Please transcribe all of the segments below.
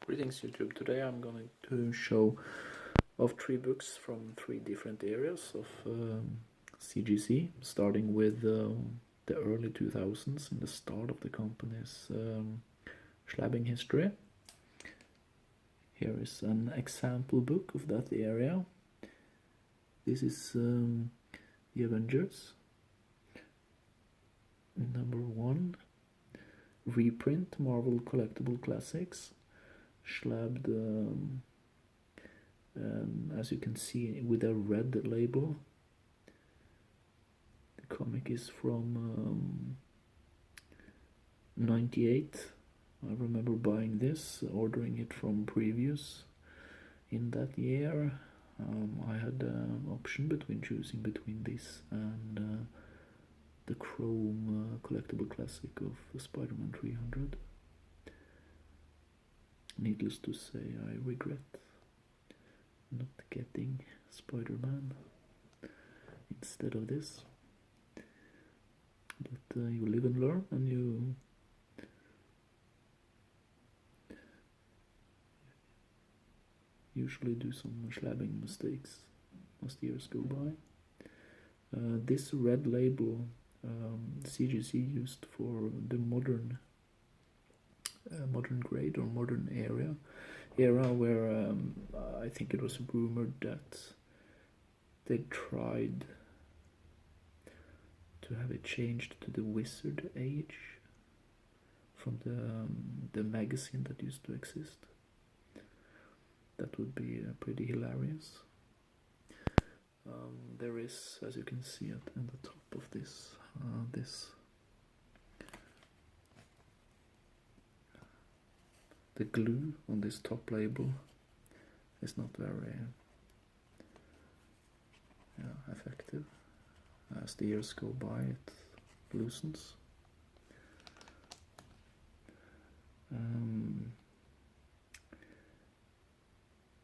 Greetings YouTube. Today I'm going to show off 3 books from 3 different areas of CGC, starting with the early 2000s and the start of the company's slabbing history. Here is an example book of that area. This is the Avengers, number 1, reprint, Marvel Collectible Classics, slabbed, as you can see, with a red label. The comic is from 98. I remember buying this, ordering it from previews in that year. I had an option between choosing between this and the Chrome collectible classic of Spider-Man 300. Needless to say, I regret not getting Spider-Man instead of this. But you live and learn, and you usually do some slabbing mistakes as the years go by. This red label CGC used for the modern grade or modern era where I think it was rumored that they tried to have it changed to the Wizard Age from the magazine that used to exist. That would be pretty hilarious. There is, as you can see at the top of this, the glue on this top label is not very effective. As the years go by, it loosens.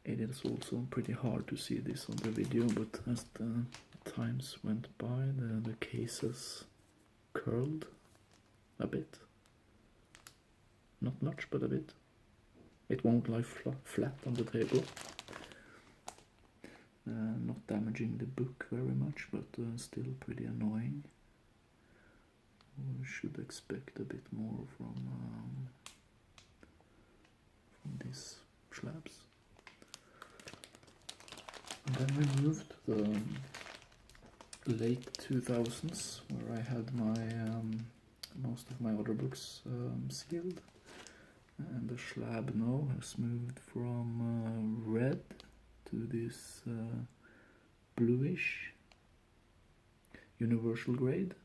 It is also pretty hard to see this on the video, but as the times went by, the cases curled a bit. Not much, but a bit. It won't lie flat on the table. Not damaging the book very much, but still pretty annoying. We should expect a bit more from these slabs. And then we moved to the late 2000s, where I had my most of my other books sealed. And the slab now has moved from red to this bluish universal grade.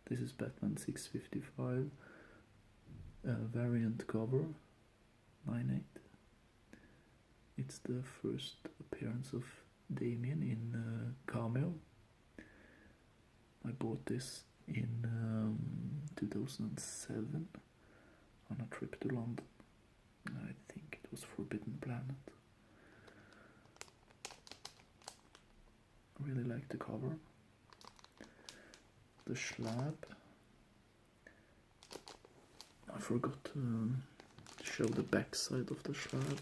This is Batman 655 variant cover 98. It's the first appearance of Damien in Cameo. I bought this in 2007 on a trip to London. I think it was Forbidden Planet. I really like the cover. The slab, I forgot to show the back side of the slab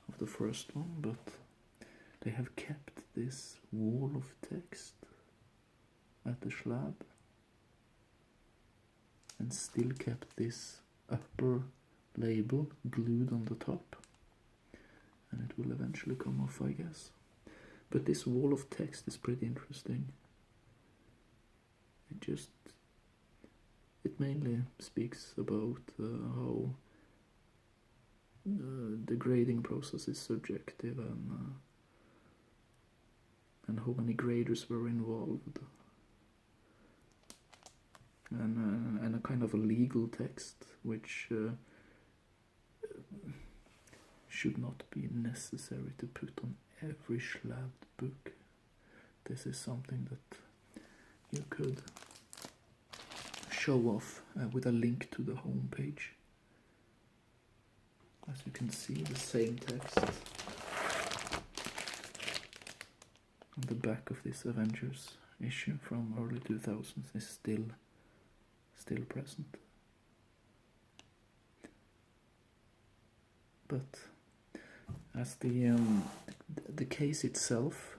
of the first one, but they have kept this wall of text at the slab and still kept this upper label glued on the top, and it will eventually come off, I guess. But this wall of text is pretty interesting. It mainly speaks about how the grading process is subjective and how many graders were involved, and a kind of a legal text which should not be necessary to put on every slabbed book. This is something that you could show off with a link to the home page. As you can see, the same text on the back of this Avengers issue from early 2000s is still present. but as the case itself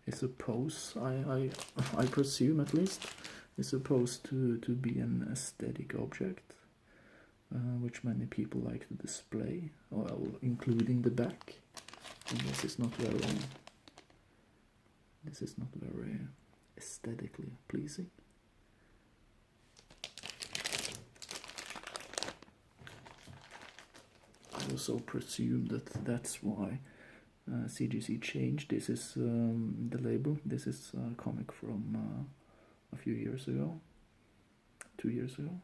is supposed, I presume at least, is supposed to be an aesthetic object, which many people like to display, well, including the back. And this is not very aesthetically pleasing. I also presume that that's why CGC changed. This is the label. This is a comic from a few years ago, 2 years ago.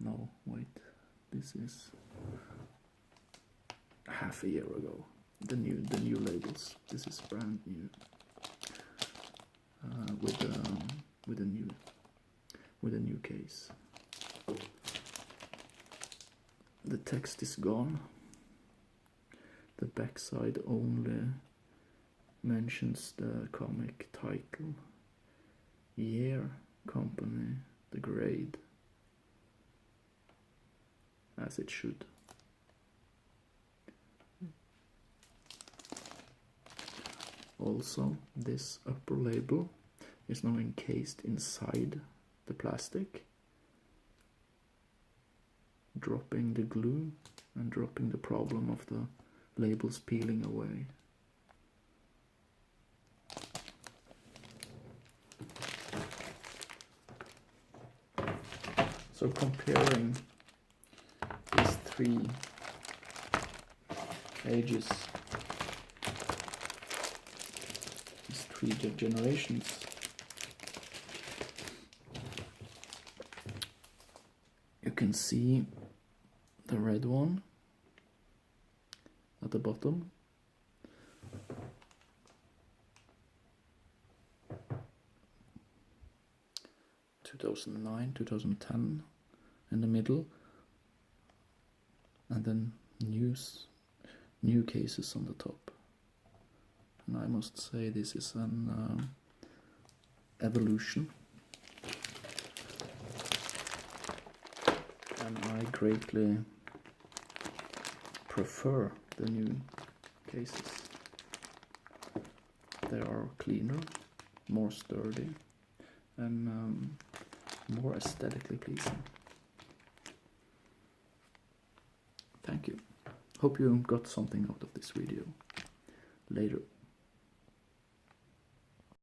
No, wait, this is half a year ago. The new labels. This is brand new, with a new case. The text is gone. The backside only mentions the comic title, year, company, the grade, as it should. Also, this upper label is now encased inside the plastic, dropping the glue and dropping the problem of the labels peeling away. So comparing these 3 ages, these 3 generations, you can see the red one at the bottom, (2009, 2010) in the middle, and then new cases on the top. And I must say this is an evolution, and I greatly prefer the new cases. They are cleaner, more sturdy, and more aesthetically pleasing. Thank you. Hope you got something out of this video. Later.